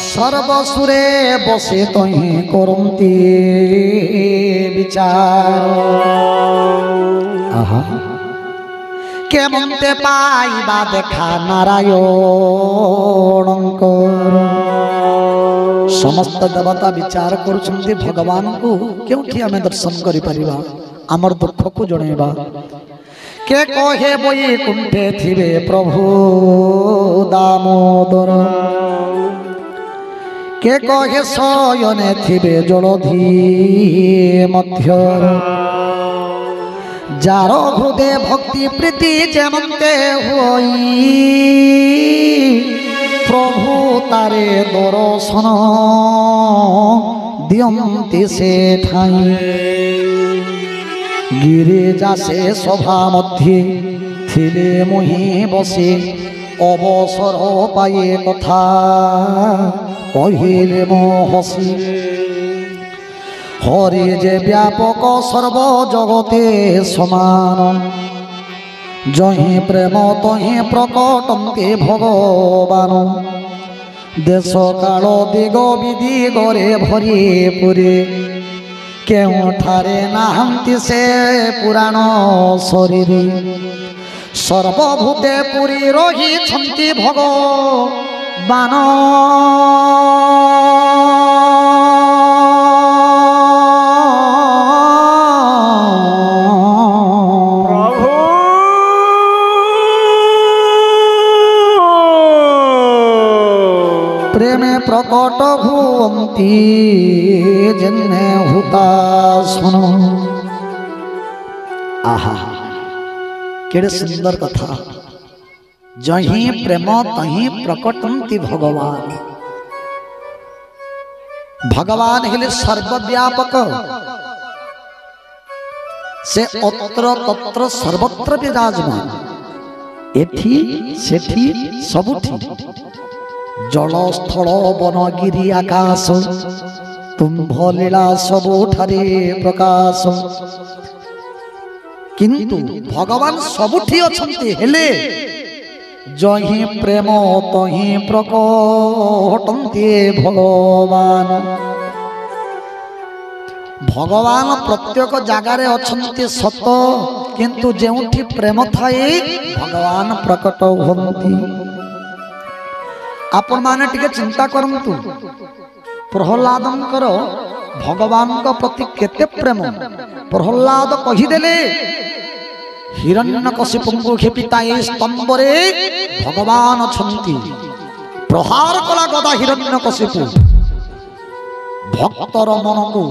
सर्वसुरे बसे तहि करन्ति विचार आहा केमते पाइबा देखा नारायणंकर समस्त देवता विचार करुछन्ति भगवान को क्योंकि आमे दर्शन करि परिबा आमर दुख को जणेबा के कहे वैकुंठे थिबे प्रभु दामोदर के कहे शयने थिबे जलधि मध्य जार हृदय भक्ति प्रीति जेमते होई प्रभु तारे दर्शन दियंती से ठाई गिरिजा से सभा मध्य थिले मुहि बसे अवसर पाए कथा कहिले मो हसी हरि जे व्यापक सर्व जगते समान जहि प्रेम तहि प्रकटन्ते भगवान देश काल दिग विधि गरे भरी पुरे केउठारे नाहंती से पुराण शरीर सर्वभूते पुरी रही छंती भगवान प्रेमे प्रकट भुवंती जन्ने हुता सुनो आहा केड़े सुंदर कथा जही प्रेम तही प्रकटंती भगवान भगवान हेले सर्वव्यापक से अत्र तत्र सर्वत्र विराजमान एठी सेठी सबुठी जल स्थल वनगिरी आकाश तुम्भ लीला सबुठारे प्रकाश किंतु भगवान सबुठी अछंती हेले जहि प्रेम तहि प्रकटन्ते भगवान भगवान प्रत्येक जगार अछंती सत किंतु जेउठी प्रेम थाए भगवान प्रकट होती आपण माने टिके चिंता करंतु प्रहलादंकर भगवान का प्रति केते प्रेम प्रहलाद कहिदेले हिरण्यकशिपुंकु खेपिताए स्तंभरे भगवान अछंती प्रहार कला गदा हिरण्यकशिपु भक्तर मन को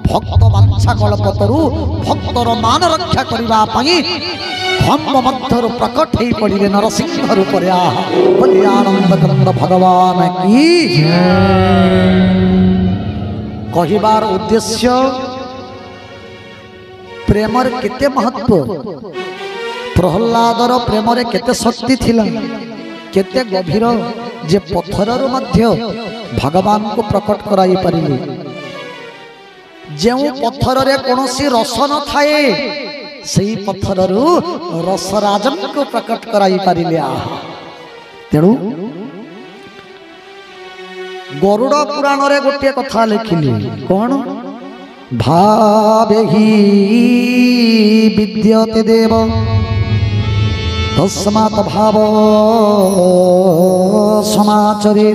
भक्त वांछा कल्पतरु भक्तर मान रक्षा करिबा पई खम्ब मध्यर प्रकट ही पड़े नरसिंह रूप बोले आनंद कंद भगवान की कहिबार उद्देश्य प्रेमर केते महत्व प्रहलादर प्रेमर केते शक्ति थिला केते गभीर जे पत्थरर मध्य भगवान को प्रकट कराई परिले जेउ पत्थर रे कोनोसी रस न थाए सही पत्थर रसराजन को प्रकट कराई पारिले तेणु गरुड़ पुराण रे गोटे कथा लिखिली कौन भावे ही विद्यते देव तस्मात् भाव समाचरे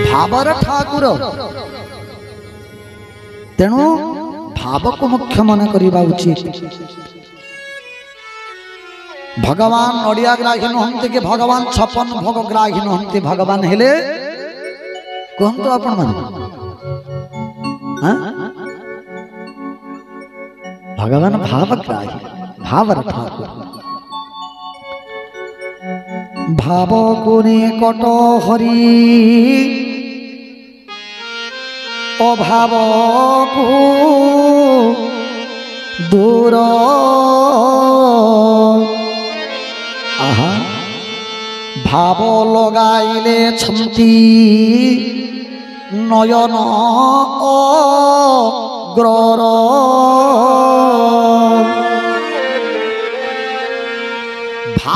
भावर ठाकुर तेणु भाव को मुख्य मन करवा उचित भगवान नड़िया ग्राही नुहंती कि भगवान 56 भोग ग्राही नुहंती भगवान हेले कहतु आपण मान भगवान भाव ग्राही भावर ठाकुर भाव गुणे कट हरि अभाव को दूर आहा भाव लगाइले छंती नयन अग्रर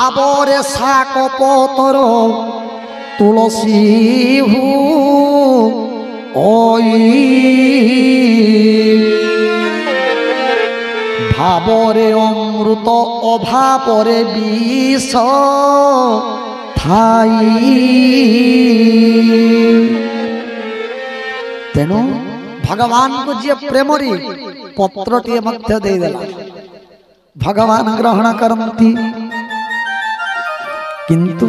ভাবরে শাক পতর তুলসী হু ওই ভাবরে অমৃত অভাবরে বিষ ଥାଇ ତେଣୁ ଭଗବାନଙ୍କୁ ଯିଏ ପ୍ରେମରେ ପତ୍ରଟିଏ ମଧ୍ୟ ଦେଇଦେଲା ଭଗବାନ ଗ୍ରହଣ କରନ୍ତି କିନ୍ତୁ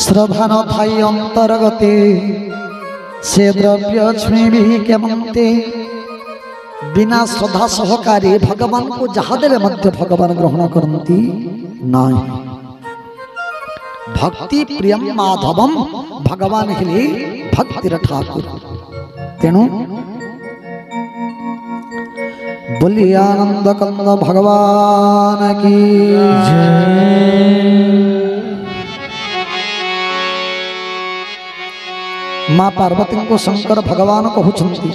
ଶ୍ରଦ୍ଧା ନଥାଇ ଅନ୍ତର୍ଗତେ ସେ ଦ୍ରବ୍ୟ ଛୁଇଁବି କେମନ୍ତେ ବିନା ଶ୍ରଦ୍ଧା ସହକାରେ ଭଗବାନଙ୍କୁ ଯାହା ଦେଲେ ମଧ୍ୟ ଭଗବାନ ଗ୍ରହଣ କରନ୍ତି ନାହିଁ। भक्ति प्रियम माधवम भगवान हेले भक्तिर ठाकुर तेणु बोली आनंद कंद भगवान की माँ पार्वती को शंकर भगवान कहउछन्ति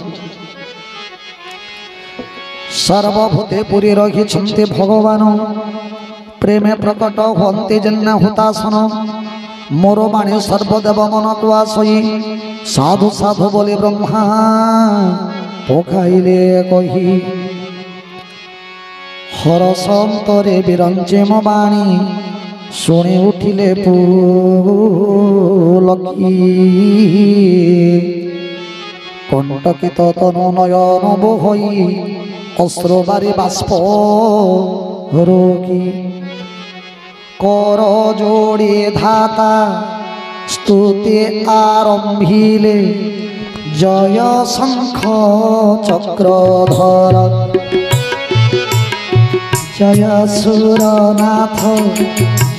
सर्वभूते पुरी रहिछन्ति भगवान प्रेमे प्रकट हन्ते जन्ना हुतासन मोर बाणी सर्वदेव मन को आसई साधु साधु बोले ब्रह्मा पकाइले कही हरसंतरे बिरंचे मो बाणी शुणी उठिले पुलकी कंटकित तनु नयन बोहई अश्रुबारी बाष्प रोगी कर जोड़ी धाता स्तुति आरंभिले जय शंख चक्रधर जय सुरनाथ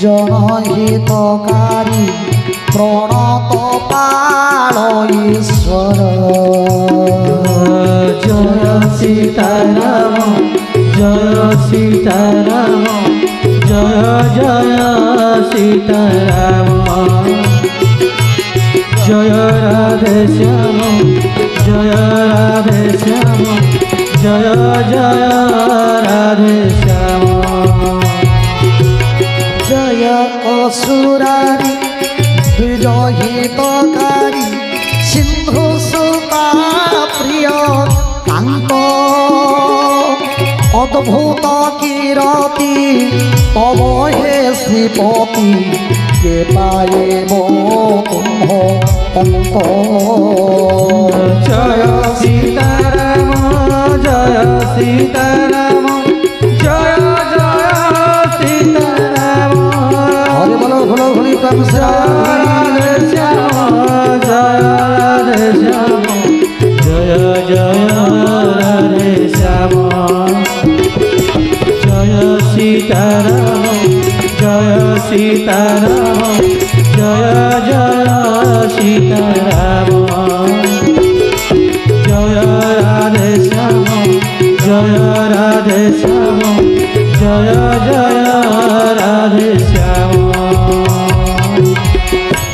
जनहितकारी प्रणत पाल ईश्वर जय सीताराम जय सीताराम जय जय सीताराम जय राधे श्याम जय राधे श्याम जय जय राधे श्याम जय असुरारी विरहितकारी सिंधु सुता प्रिय कांत अद्भुत कीरति तब हे श्रीपति के पाए वो तुम्ह अंत जय सीताराम जय सीताराम जय जय सीताराम हरे बोलो भोलो भोली कम से राधे श्याम जय राधे श्याम जय जय राधे श्याम जय सीताराम जय सीताराम जय जय सीताराम जय राधे श्याम जय राधे श्याम जय जय राधे श्याम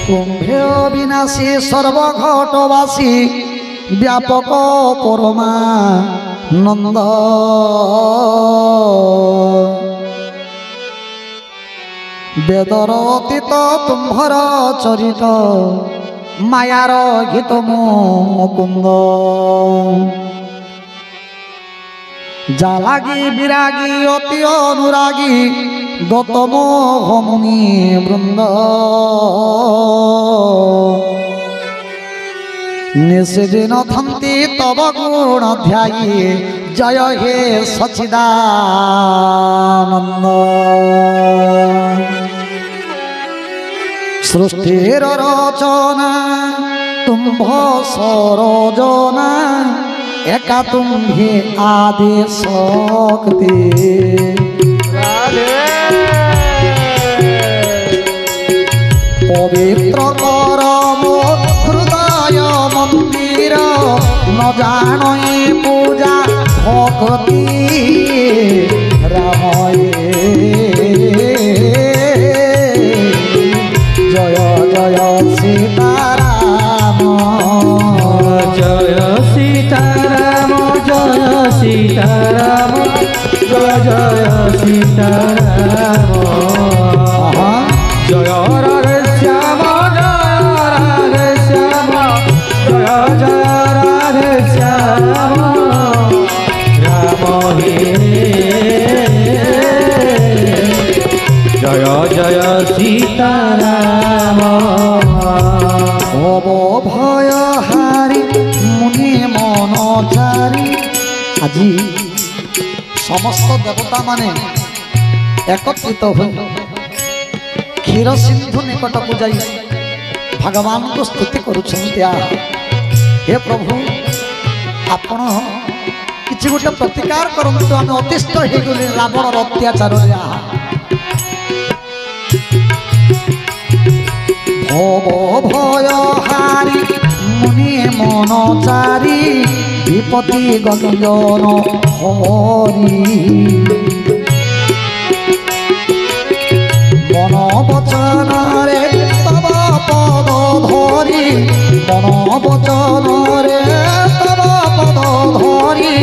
कुंभे विनाशी सर्वघटवासी व्यापक परमा नंद बेदर अतीत तुम्भर चरित मायार गीत मुकुंद जालागी विरागी अति अनुरागी गौतम मुनि वृंद निषेदिन थन्ति तव गुण ध्यायी जय हे सच्चिदानंद सृष्टिर रचना तुम्भ सरोजना एका तुम्भे आदि शक्ति पवित्र करम हृदय मंदिर न जानई पूजा भक्ति रामये जय जय सीताराम जय सीताराम जय सीताराम जय जय सीताराम श्याम जय राधे श्याम राम हे जय जय सीताराम भव भय हारी मुनि मनचारी আজি समस्त देवता माने एकत्रित हो क्षीर सिंधु निकट को जाई भगवान को स्तुति करुछन्त्या हे प्रभु आपण किछि गोटे प्रतिकार करंतु आमे अतिष्ठ हे गेली रावण अत्याचार रे भव भय हारी मुनि मनचारी विपति गंजन हरि मन वचन रे तब पद धरी मन वचन रे तब पद धरी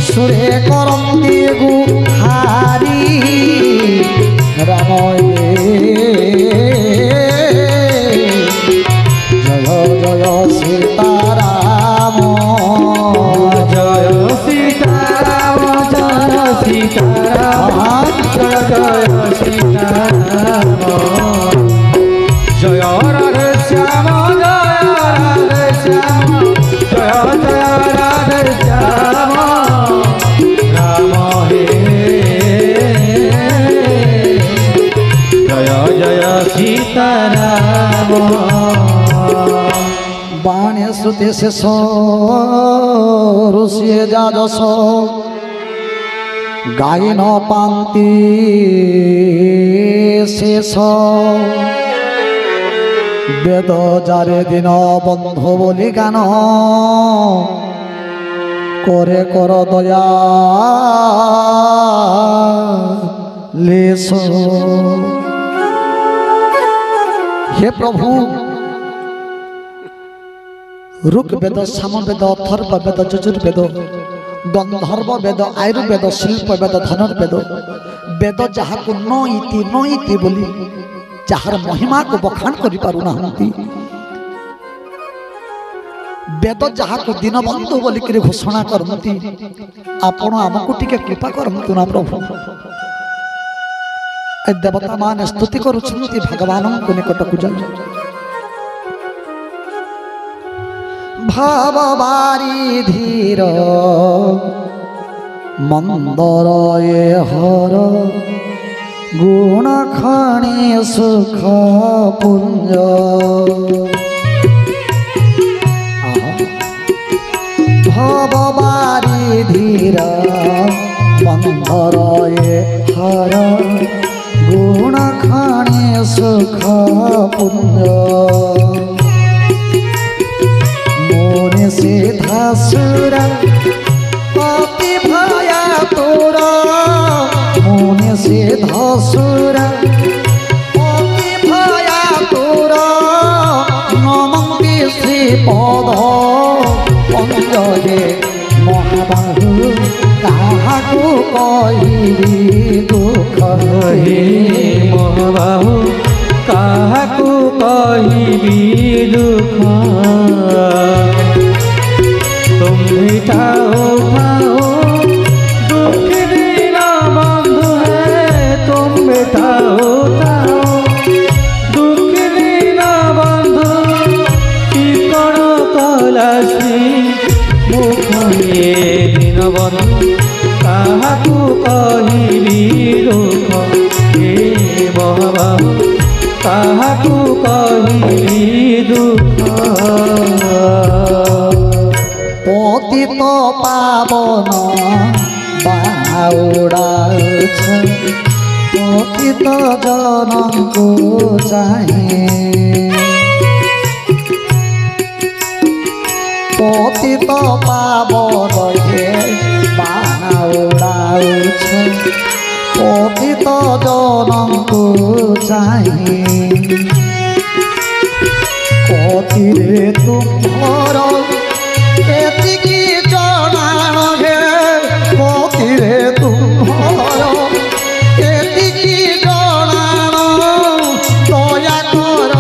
सुरे करंती गुहारी राम जय जय सीताराम जय सीताराम जय सीताराम जय जय सीताराम जय राधे श्याम जय राधे श्याम राम हे जय जय सीताराम बाणे श्रुति शेष ऋषि जाजस गाई न पांती शेष वेद जारे दिन बंधु बोली गान करे कर दया लेस हे प्रभु ऋग वेद साम वेद अथर्व वेद यजुर्वेद गंधर्व वेद आयुर्वेद शिल्प वेद धनुर्वेद वेद जहाँ को न इति बोली जार महिमा को बखान कर पारुना वेद जहाँ को दीनबंधु बोलिक घोषणा करती आपण आमको टिके कृपा करतु ना प्रभु देवता मान स्तुति करुछन्ति भगवान को निकट को जाई भावबारी धीर मंदर ये हर गुण खणी सुख पुंज भवबारी धीर मंदर ये हर गुण खणी सुख पुंज मोने सिद्धासुर पति भया तोरा मोने सिद्धासुर पति भया तोरा नमन्ति श्रीपद पंजरे महाबाहु काहाकु कहिबी दुख हे महाबाहु काहाकु कहिबी दुख तुम ठाओ दुख दीना बंधु है तुम ठाओ दुख दीना बंधु चिकण कलासी मुख ये दीन बंधु काहाकु कहिबी दुख हे महाबाहु काहाकु कहिबी दुख पतित पावन बाउडाछ पतित जनଙ୍କୁ चाहे पतित पावन हे बाउडाछ पतित जनଙ୍କୁ चाहे पतिरे तुम्हार एतिकी जनाण हे पतिरे तुम्हार एतिकी जनाण दया कर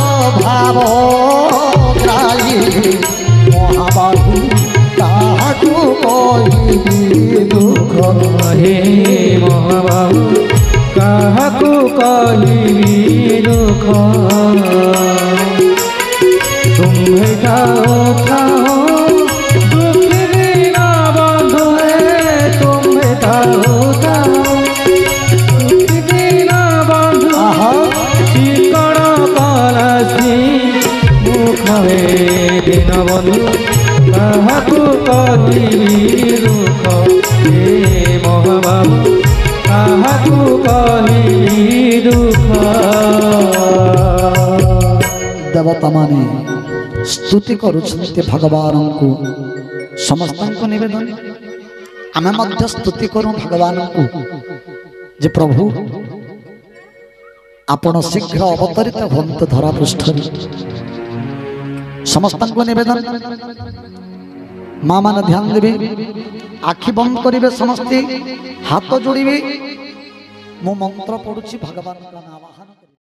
तुम्हें जाओ जाओ दुख दीना बंधु है तुम्हें जाओ जाओ दुख दीना बंधु चिकण कलसी मुखरे दीन बंधु काहाकु कहिबी दुख हे महाबाबू काहाकु कहिबी दुख। देवता माने स्तुति करुछन्ति भगवान को समस्त को निवेदन आमे मध्य स्तुति करूं भगवान को जे प्रभु आपण शीघ्र अवतरित हुंतु धरा पृष्ठ समस्त को निवेदन माँ मान ध्यान देवे आखि बंद करेंगे समस्ते हाथ जोड़े मु मंत्र पढ़ुची भगवान का नाम